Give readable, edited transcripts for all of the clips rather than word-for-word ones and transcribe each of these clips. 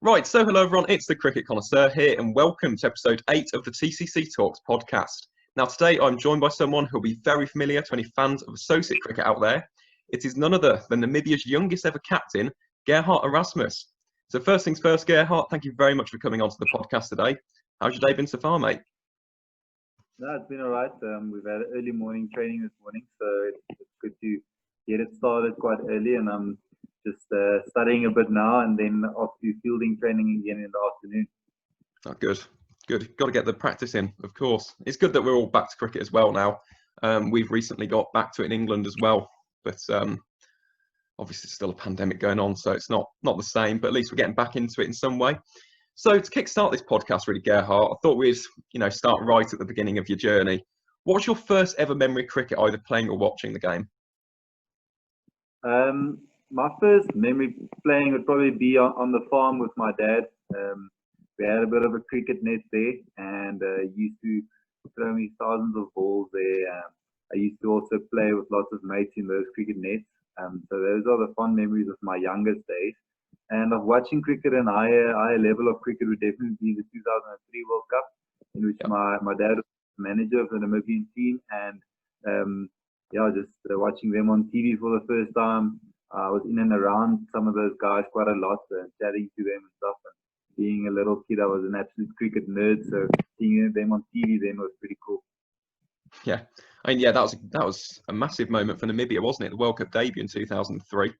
Right, so hello everyone, it's the Cricket Connoisseur here, and welcome to episode 8 of the TCC Talks podcast. Now, today I'm joined by someone who'll be very familiar to any fans of associate cricket out there. It is none other than Namibia's youngest ever captain, Gerhard Erasmus. So, first things first, Gerhard, thank you very much for coming onto the podcast today. How's your day been so far, mate? No, it's been all right. We've had early morning training this morning, so it's good to get it started quite early. And I'm just studying a bit now, and then off to fielding training again in the afternoon. Oh, good. Got to get the practice in, of course. It's good that we're all back to cricket as well now. We've recently got back to it in England as well, but obviously it's still a pandemic going on, so it's not the same. But at least we're getting back into it in some way. So to kickstart this podcast, really, Gerhard, I thought we'd start right at the beginning of your journey. What was your first ever memory of cricket, either playing or watching the game? My first memory playing would probably be on the farm with my dad. We had a bit of a cricket net there, and he used to throw me thousands of balls there. I used to also play with lots of mates in those cricket nets. So those are the fond memories of my youngest days. And of watching cricket and higher level of cricket would definitely be the 2003 World Cup, in which my dad was manager of the Namibian team, and just watching them on TV for the first time. I was in and around some of those guys quite a lot, chatting to them and stuff. And being a little kid, I was an absolute cricket nerd, so seeing them on TV then was pretty cool. Yeah, I mean, that was a massive moment for Namibia, wasn't it? The World Cup debut in 2003.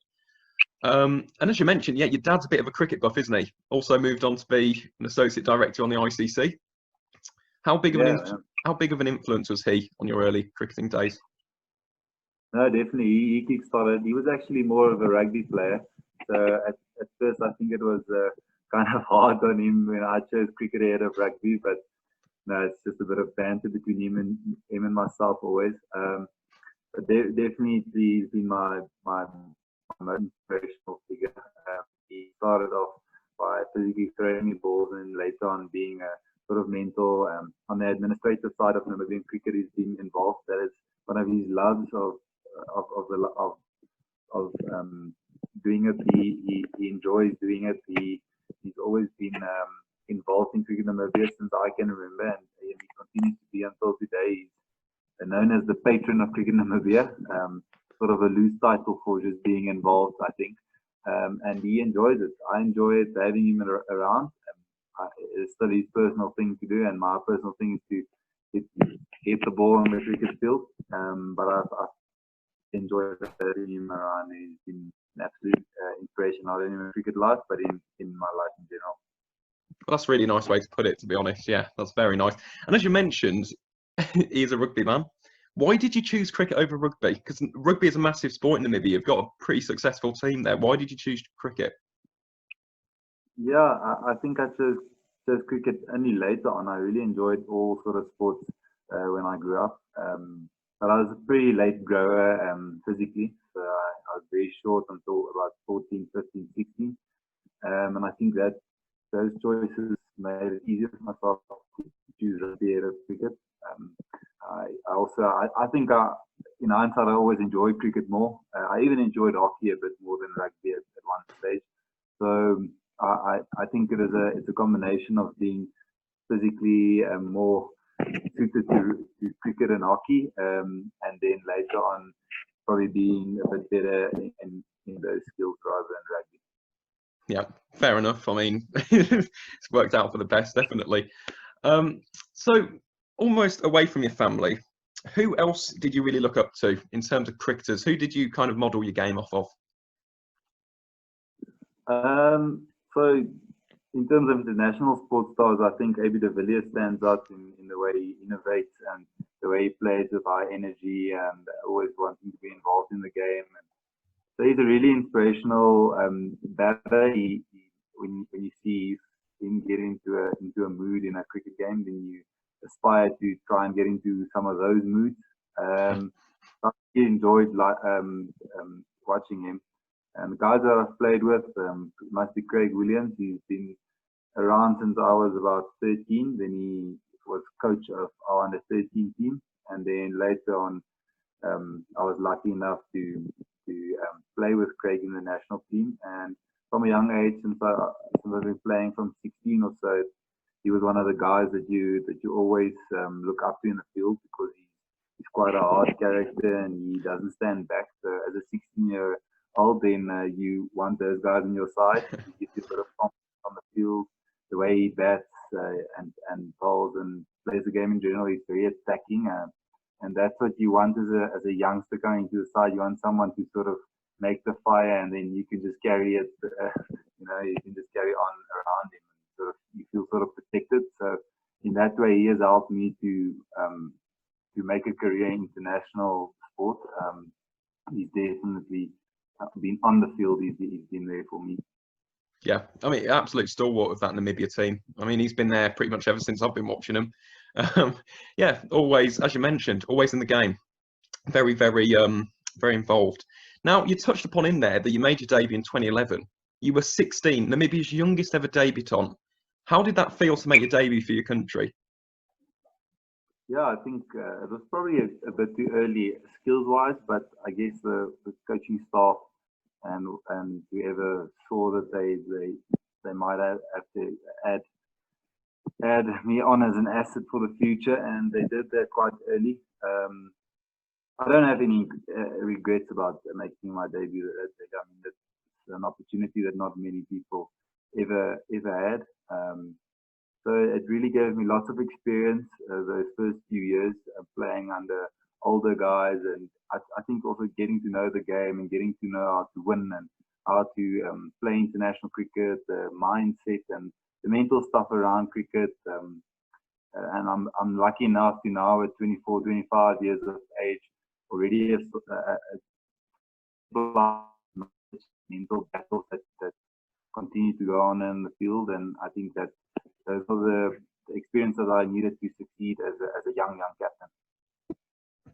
And as you mentioned, your dad's a bit of a cricket buff, isn't he? Also moved on to be an associate director on the ICC. How big of an influence was he on your early cricketing days? No, definitely. He kick-started. He was actually more of a rugby player. So at first, I think it was kind of hard on him when I chose cricket ahead of rugby. But no, it's just a bit of banter between him and myself always. But definitely, he's been my most inspirational figure. He started off by physically throwing me balls, and later on being a sort of mentor on the administrative side of Namibian cricket. He's been involved. That is one of his loves of doing it. He enjoys doing it. He's always been involved in cricket in Namibia since I can remember, and he continues to be until today. He's known as the patron of cricket in Namibia, sort of a loose title for just being involved, I think. And he enjoys it. I enjoy it, having him around. It's still his personal thing to do, and my personal thing is to hit the ball on the cricket field. But I've enjoyed having him around. He's been an absolute inspiration, not only in my cricket life, but in my life in general. Well, that's a really nice way to put it, to be honest. Yeah, that's very nice. And as you mentioned, he's a rugby man. Why did you choose cricket over rugby? Because rugby is a massive sport in Namibia. You've got a pretty successful team there. Why did you choose cricket? Yeah, I think I chose cricket only later on. I really enjoyed all sort of sports when I grew up. But I was a pretty late grower physically. So I was very short until about 14, 15, 16. And I think that those choices made it easier for myself to choose rugby ahead of cricket. I think in hindsight, I always enjoyed cricket more. I even enjoyed hockey a bit more than rugby at one stage. So I think it's a combination of being physically more suited to cricket and hockey, and then later on probably being a bit better in those skills rather than rugby. Yeah, fair enough. I mean, it's worked out for the best, definitely. So, almost away from your family, who else did you really look up to in terms of cricketers? Who did you kind of model your game off of? So in terms of international sports stars, I think AB de Villiers stands out in the way he innovates and the way he plays with high energy and always wanting to be involved in the game. And so he's a really inspirational batter. When you see him get into a mood in a cricket game, then you aspire to try and get into some of those moods. I really enjoyed watching him. And the guys that I've played with must be Craig Williams. He's been around since I was about 13. Then he was coach of our under 13 team, and then later on, I was lucky enough to play with Craig in the national team. And from a young age, since I've been playing from 16 or so, he was one of the guys that you always look up to in the field, because he's quite a hard character and he doesn't stand back. So as a 16-year-old, then you want those guys on your side. He gives you a bit of confidence on the field, the way he bats and bowls and plays the game in general. He's very attacking, and that's what you want as a youngster coming to the side. You want someone to sort of make the fire, and then you can just carry it. You can just carry on around him. Sort of, you feel sort of protected. So in that way, he has helped me to make a career in international sport. He's definitely been on the field. He's been there for me. Yeah, I mean, absolute stalwart of that Namibia team. I mean, he's been there pretty much ever since I've been watching him. Yeah, always, as you mentioned, always in the game. Very, very, very involved. Now, you touched upon in there that you made your debut in 2011. You were 16, Namibia's youngest ever debutant. How did that feel to make your debut for your country? Yeah, I think it was probably a bit too early skills-wise, but I guess the coaching staff and whoever saw that they might have to add me on as an asset for the future, and they did that quite early. I don't have any regrets about making my debut. I mean, it's an opportunity that not many people ever had. So it really gave me lots of experience those first few years playing under older guys, and I think also getting to know the game and getting to know how to win and how to play international cricket, the mindset and the mental stuff around cricket. And I'm lucky enough to now at 24, 25 years of age already have mental battles that continue to go on in the field, and I think that those are the experiences I needed to succeed as a young captain.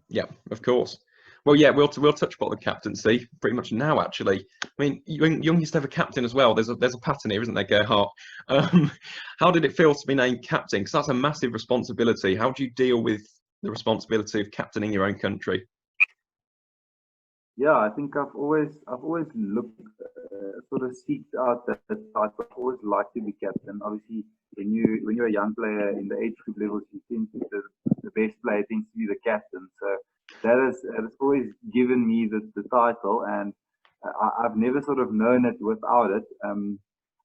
Yeah, of course. Well, yeah, we'll touch upon the captaincy pretty much now. Actually, I mean, youngest ever captain as well. There's a pattern here, isn't there, Gerhard? How did it feel to be named captain? Because that's a massive responsibility. How do you deal with the responsibility of captaining your own country? Yeah, I think I've always looked sort of seeked out that I've always liked to be captain. Obviously, when you're a young player in the age group levels, you think the best player tends to be the captain. So that has always given me the title, and I've never sort of known it without it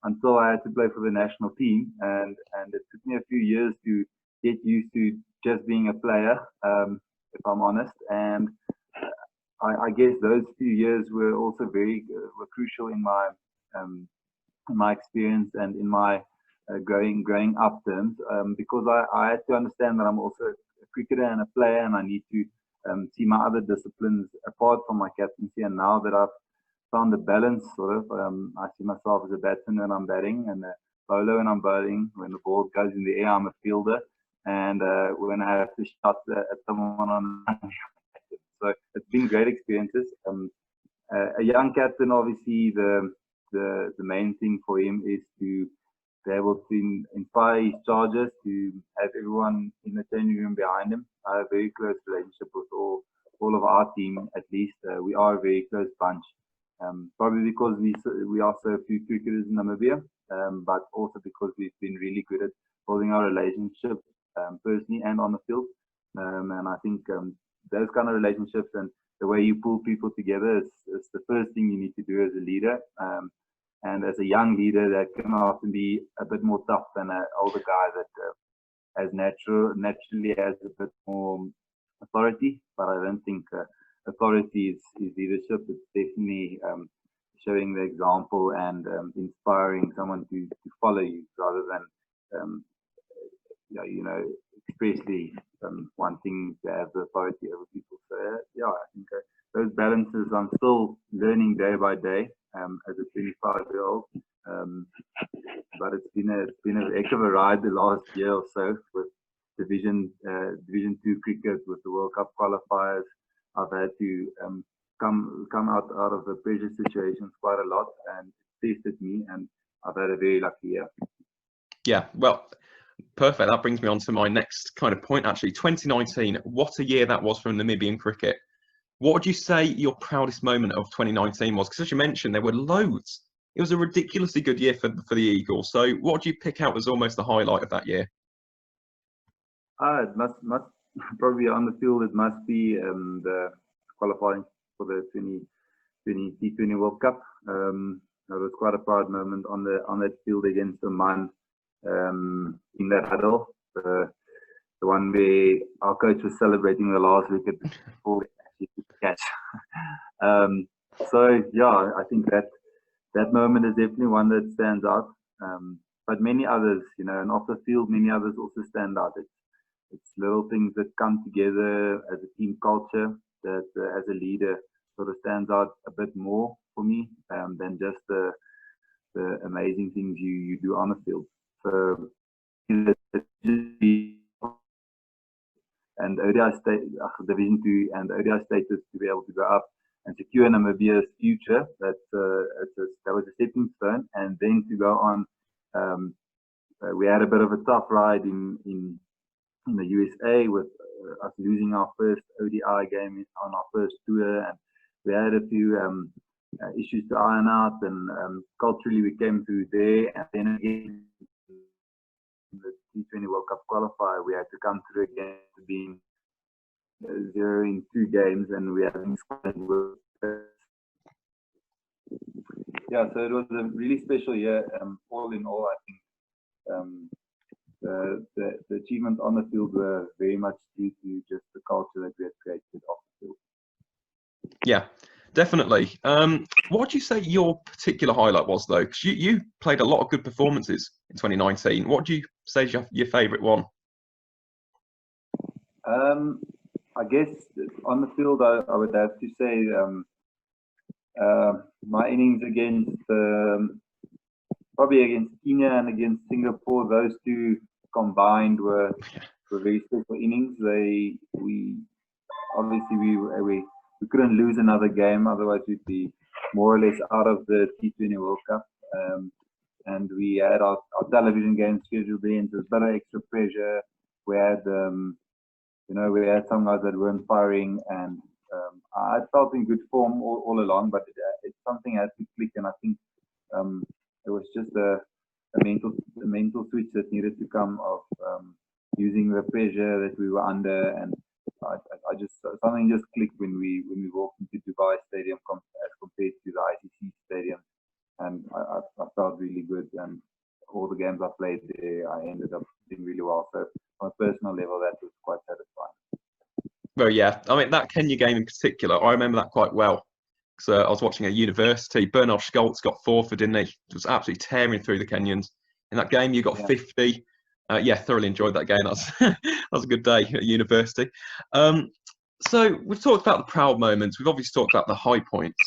until I had to play for the national team, and it took me a few years to get used to just being a player, if I'm honest. And I guess those few years were also were crucial in my experience and in my growing up terms, because I had to understand that I'm also a cricketer and a player, and I need to see my other disciplines apart from my captaincy. And now that I've found the balance, sort of, I see myself as a batsman when I'm batting, and a bowler when I'm bowling. When the ball goes in the air, I'm a fielder, and when I have to shot at someone on. So it's been great experiences. A young captain, obviously, the main thing for him is to be able to inspire his charges, to have everyone in the changing room behind him. I have a very close relationship with all of our team, at least. We are a very close bunch. Probably because we are so few cricketers in Namibia, but also because we've been really good at building our relationship personally and on the field. And I think those kind of relationships and the way you pull people together is the first thing you need to do as a leader. And as a young leader, that can often be a bit more tough than an older guy that naturally has a bit more authority. But I don't think authority is leadership. It's definitely showing the example and inspiring someone to follow you rather than expressly wanting to have the authority over people. So yeah, I think those balances I'm still learning day by day as a 25-year-old. But it's been a heck of a ride the last year or so with Division 2 cricket, with the World Cup qualifiers. I've had to come out of the pressure situations quite a lot, and it tested me, and I've had a very lucky year. Yeah, well, perfect. That brings me on to my next kind of point, actually. 2019, what a year that was for Namibian cricket. What would you say your proudest moment of 2019 was? Because as you mentioned, there were loads it was a ridiculously good year for the Eagles. So what do you pick out as almost the highlight of that year? It must probably on the field. It must be the qualifying for the 2020 T20 World Cup. It was quite a proud moment on that field against Oman in that huddle. The one where our coach was celebrating the last wicket before we actually took the catch. So yeah, I think that moment is definitely one that stands out. But many others, and off the field, many others also stand out. It's little things that come together as a team culture that, as a leader, sort of stands out a bit more for me than just the amazing things you do on the field. So, and ODI Division 2 and ODI status to be able to go up and secure Namibia's future. That was a stepping stone, and then to go on. We had a bit of a tough ride in the USA with us losing our first ODI game on our first tour, and we had a few issues to iron out, and culturally we came through there, and then again the T20 World Cup qualifier we had to come through again to being 0 in 2 games, and we had yeah, so it was a really special year. All in all, I think the achievements on the field were very much due to just the culture that we had created off the field. Yeah, definitely. What would you say your particular highlight was, though? Because you played a lot of good performances in 2019. What do you say is your favourite one? I guess on the field, I would have to say my innings against probably against Kenya and against Singapore. Those two combined were very special innings. We couldn't lose another game, otherwise we'd be more or less out of the T20 World Cup. And we had our television games scheduled in, so there's better extra pressure. We had we had some guys that weren't firing, and I felt in good form all along, but it's something had to click, and I think it was just a mental switch that needed to come of using the pressure that we were under, and I just something just clicked when we walked into Dubai Stadium as compared to the ICC Stadium, and I felt really good, and all the games I played there, I ended up doing really well. So on a personal level, that was quite satisfying. Well, yeah, I mean that Kenya game in particular, I remember that quite well. So I was watching a university. Bernard Schultz got 4 for, didn't he? It was absolutely tearing through the Kenyans. In that game, you got 50. Yeah, thoroughly enjoyed that game. That was a good day at university. So we've talked about the proud moments. We've obviously talked about the high points.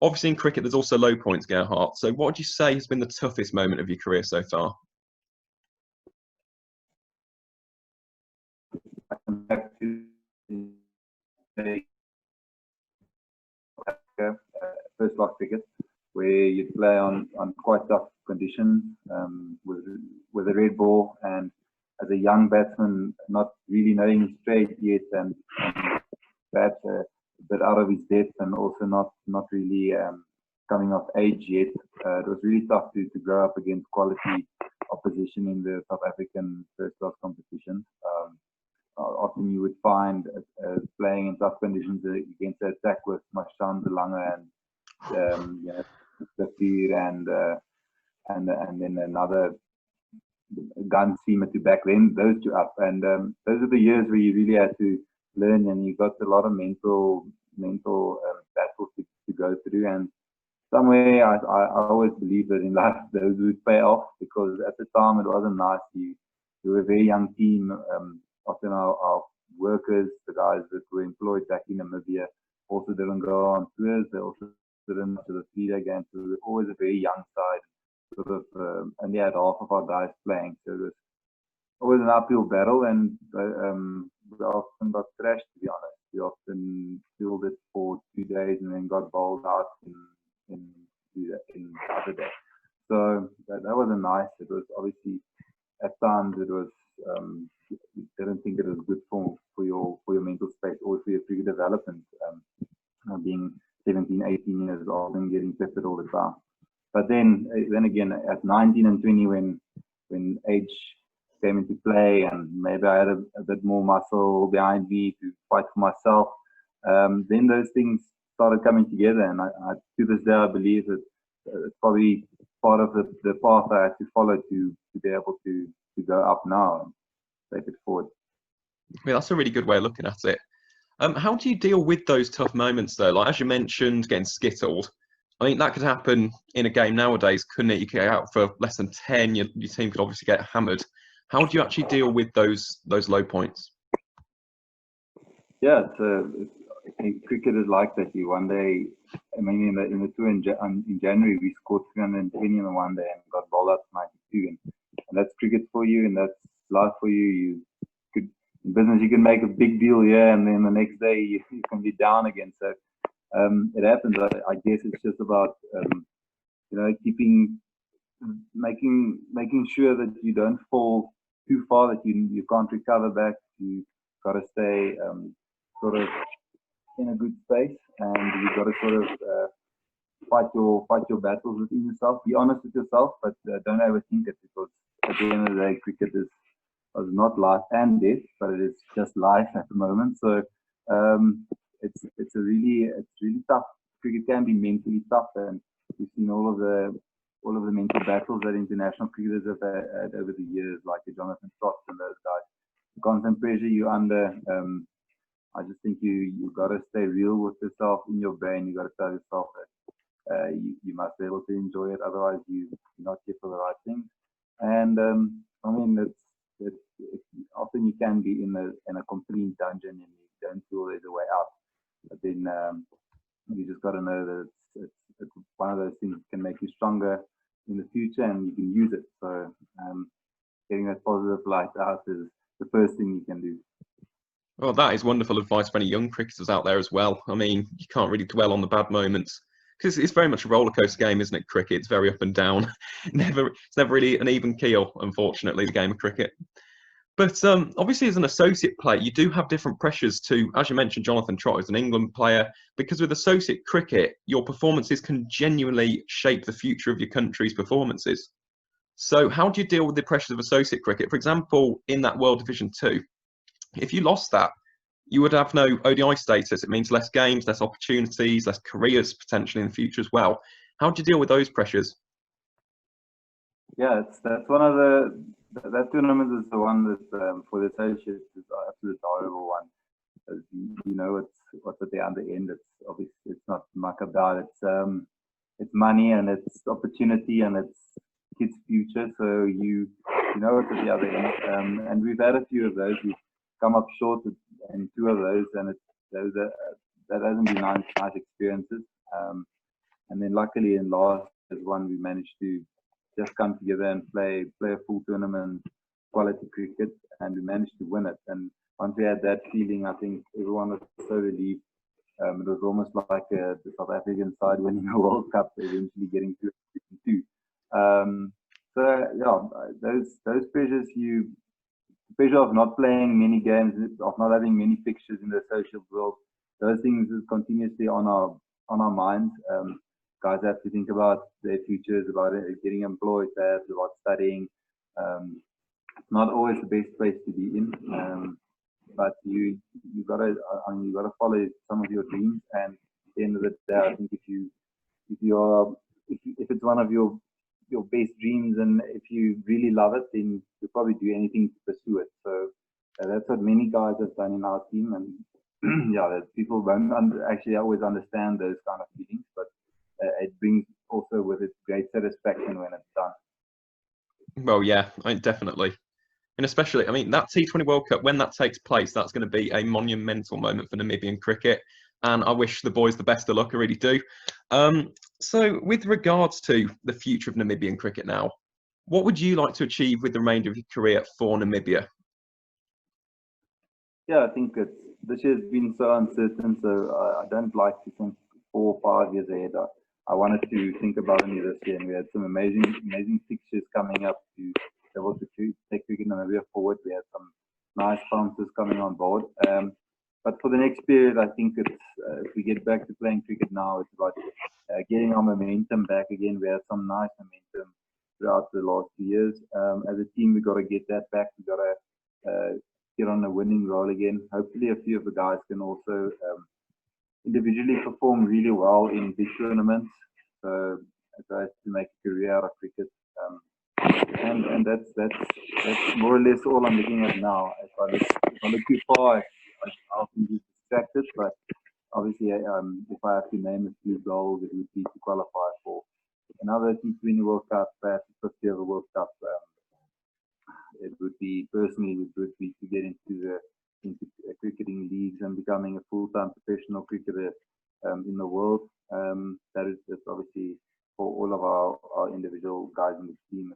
Obviously, in cricket, there's also low points, Gerhard. So what would you say has been the toughest moment of your career so far? Back to first class cricket, where you play on quite tough conditions with a red ball, and as a young batsman, not really knowing his trade yet, and perhaps a bit out of his depth, and also not really coming of age yet. It was really tough to grow up against quality opposition in the South African first class competition. Often you would find playing in tough conditions against the attack with Mashan Lange and Zafir and then another gun seamer to back then those two up, and those are the years where you really had to learn, and you got a lot of mental battles to go through, and somewhere I always believe that in life those would pay off, because at the time it wasn't nice. You were a very young team. Often our workers, the guys that were employed back in Namibia, also didn't go on tours. They also didn't to the feeder games. So it was always a very young side, sort of, and they had half of our guys playing. So it was always an uphill battle, and we often got thrashed, to be honest. We often fielded for 2 days and then got bowled out in the other day. So that wasn't nice. It was obviously at times it was. You didn't think it was good for your mental space or for your cricket development, being 17, 18 years old and getting tested all the time. But then again, at 19 and 20, when age came into play, and maybe I had a bit more muscle behind me to fight for myself, then those things started coming together. And to this day, I believe that it's probably part of the path I had to follow to be able to go up now and take it forward. Yeah, that's a really good way of looking at it. How do you deal with those tough moments though? Like as you mentioned, getting skittled. I mean, that could happen in a game nowadays, couldn't it? You could get out for less than 10, your team could obviously get hammered. How do you actually deal with those low points? Yeah, cricket is like that. You one day, I mean, in the tour in January, we scored 320 in one day and got bowled out 92, and that's cricket for you, and that's life for you. You could in business, you can make a big deal, yeah, and then the next day you can be down again. So it happens. I guess it's just about making sure that you don't fall too far, that you can't recover back. You got to stay sort of in a good space, and you've got to sort of fight your battles within yourself. Be honest with yourself, but don't overthink it, because at the end of the day, cricket is not life and death, but it is just life at the moment. So it's really tough. Cricket can be mentally tough, and we've seen all of the mental battles that international cricketers have had over the years, like the Jonathan Scotts and those guys. The constant pressure you're under. I just think you got to stay real with yourself in your brain. You got to tell yourself that you must be able to enjoy it. Otherwise, you're not here for the right things. And I mean, it's often you can be in a complete dungeon and you don't feel there's a way out. But then you just got to know that it's one of those things that can make you stronger in the future, and you can use it. So getting that positive light out is the first thing you can do. Well, that is wonderful advice for any young cricketers out there as well. I mean, you can't really dwell on the bad moments, because it's very much a rollercoaster game, isn't it? Cricket, it's very up and down. It's never really an even keel, unfortunately, the game of cricket. But obviously, as an associate player, you do have different pressures to, as you mentioned, Jonathan Trott is an England player, because with associate cricket, your performances can genuinely shape the future of your country's performances. So how do you deal with the pressures of associate cricket? For example, in that World Division 2, if you lost that, you would have no ODI status. It means less games, less opportunities, less careers potentially in the future as well. How do you deal with those pressures? Yeah, that's one of that tournament is the one that for the associates is an absolute horrible one. As you know, what's at the other end. It's obviously it's not much about it's money and it's opportunity and it's kids' future. So you know what's at the other end. And we've had a few of those. We've come up short in two of those, and that hasn't been nice experiences. And then luckily in last one we managed to just come together and play a full tournament, quality cricket, and we managed to win it. And once we had that feeling, I think everyone was so relieved. It was almost like the South African side winning a World Cup, eventually getting to two. So yeah, those pressures, the pressure of not playing many games, of not having many fixtures in the social world, those things is continuously on our minds. Guys have to think about their futures, about getting employed, perhaps about studying. It's not always the best place to be in, but you gotta follow some of your dreams. And at the end of the day, I think if it's one of your best dreams, and if you really love it, then you'll probably do anything to pursue it. So that's what many guys have done in our team. And yeah, that people don't actually always understand those kind of feelings, but it brings also with it great satisfaction when it's done. Well, yeah, definitely. And especially, I mean, that T20 World Cup, when that takes place, that's going to be a monumental moment for Namibian cricket. And I wish the boys the best of luck, I really do. So with regards to the future of Namibian cricket now, what would you like to achieve with the remainder of your career for Namibia? Yeah, I think this year's been so uncertain, so I don't like to think 4 or 5 years ahead. I wanted to think about only this year, and we had some amazing fixtures coming up to be able to take cricket Namibia forward. We had some nice sponsors coming on board. But for the next period, I think it's if we get back to playing cricket now, it's about getting our momentum back again. We had some nice momentum throughout the last 2 years. As a team, we got to get that back. We got to get on a winning roll again. Hopefully, a few of the guys can also individually perform really well in big tournaments. So to make a career out of cricket. And that's more or less all I'm looking at now. If I look too far, I'll be distracted. But obviously, if I have to name a few goals, it would be to qualify for another T20 World Cup, perhaps 50 of a World Cup. It would be to get into cricketing leagues and becoming a full-time professional cricketer in the world. That's obviously for all of our individual guys in the team.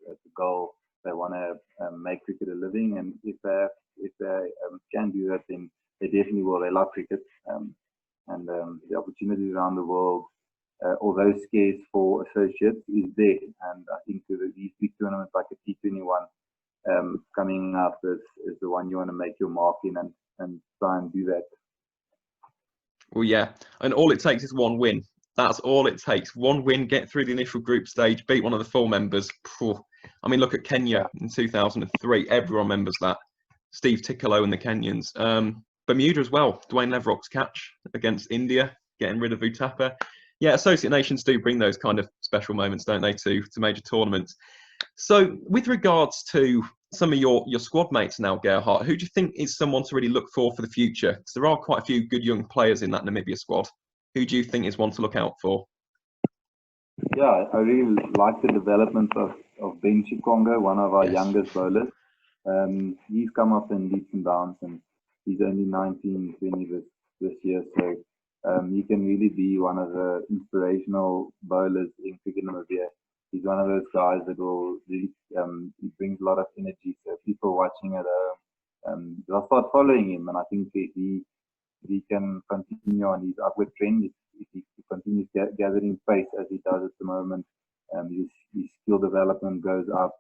It's a goal. They want to make cricket a living, and if they can do that, then they definitely will. They love cricket, and the opportunities around the world, although scarce for associates, is there. And I think these big tournaments like a T21 coming up is the one you want to make your mark in and try and do that. Well, yeah, and all it takes is one win. That's all it takes. One win, get through the initial group stage, beat one of the full members. I mean, look at Kenya in 2003. Everyone remembers that. Steve Tickolo and the Kenyans. Bermuda as well. Dwayne Leverock's catch against India, getting rid of Utapa. Yeah, associate nations do bring those kind of special moments, don't they, to major tournaments. So with regards to some of your squad mates now, Gerhard, who do you think is someone to really look for the future? Because there are quite a few good young players in that Namibia squad. Who do you think is one to look out for? Yeah, I really like the development of Ben Chikongo, one of our youngest bowlers. He's come up in leaps and bounds, and he's only 19, 20 this year. So he can really be one of the inspirational bowlers in cricket Namibia. He's one of those guys that will really, he brings a lot of energy. So people watching at home, they'll start following him. And I think if he can continue on his upward trend, if he continues gathering pace as he does at the moment, his skill development goes up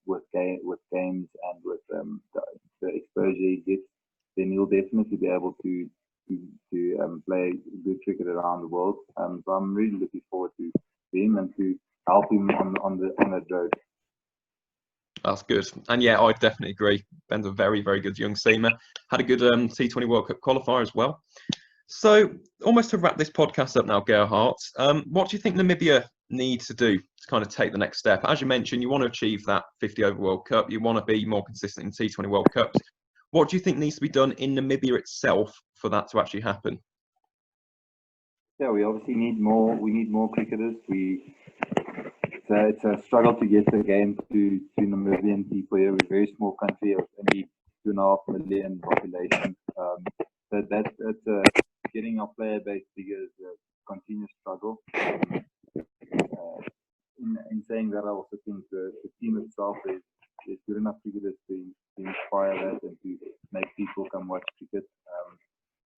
with games and with the exposure he gets, then he'll definitely be able to play good cricket around the world. So I'm really looking forward to him and to help him on that road. That's good. And yeah, I definitely agree. Ben's a very, very good young seamer. Had a good T20 World Cup qualifier as well. So almost to wrap this podcast up now, Gerhard, what do you think Namibia needs to do to kind of take the next step? As you mentioned, you want to achieve that 50 over World Cup. You want to be more consistent in T20 World Cups. What do you think needs to be done in Namibia itself for that to actually happen? Yeah, we obviously need more. We need more cricketers. It's a struggle to get the game to Namibian people here. We're a very small country of only 2.5 million population. So that's getting our player base bigger is a continuous struggle. In saying that, I also think the team itself is good enough cricketers to inspire that and to make people come watch cricket.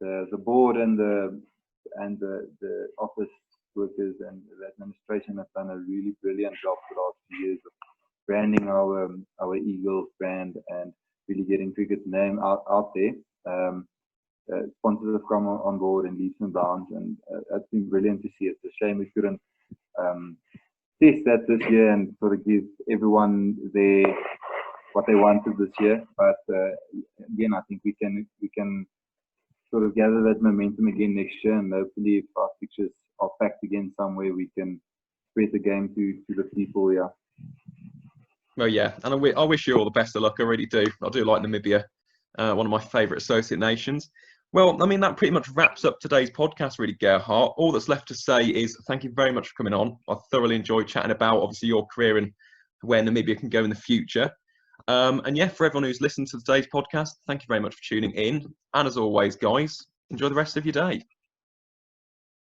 The board and the office workers and the administration have done a really brilliant job the last few years of branding our Eagles brand and really getting cricket's name out there. Sponsors have come on board in leaps and bounds, and that's been brilliant to see. It's a shame we couldn't test that this year and sort of give everyone what they wanted this year. But again, I think we can sort of gather that momentum again next year, and hopefully if our pictures are packed again somewhere, we can spread the game to the people. Yeah. Well, yeah, and I wish you all the best of luck. I really do. I do like Namibia, one of my favourite associate nations. Well, I mean, that pretty much wraps up today's podcast, really, Gerhard. All that's left to say is thank you very much for coming on. I thoroughly enjoyed chatting about, obviously, your career and where Namibia can go in the future. And yeah, for everyone who's listened to today's podcast, thank you very much for tuning in. And as always, guys, enjoy the rest of your day.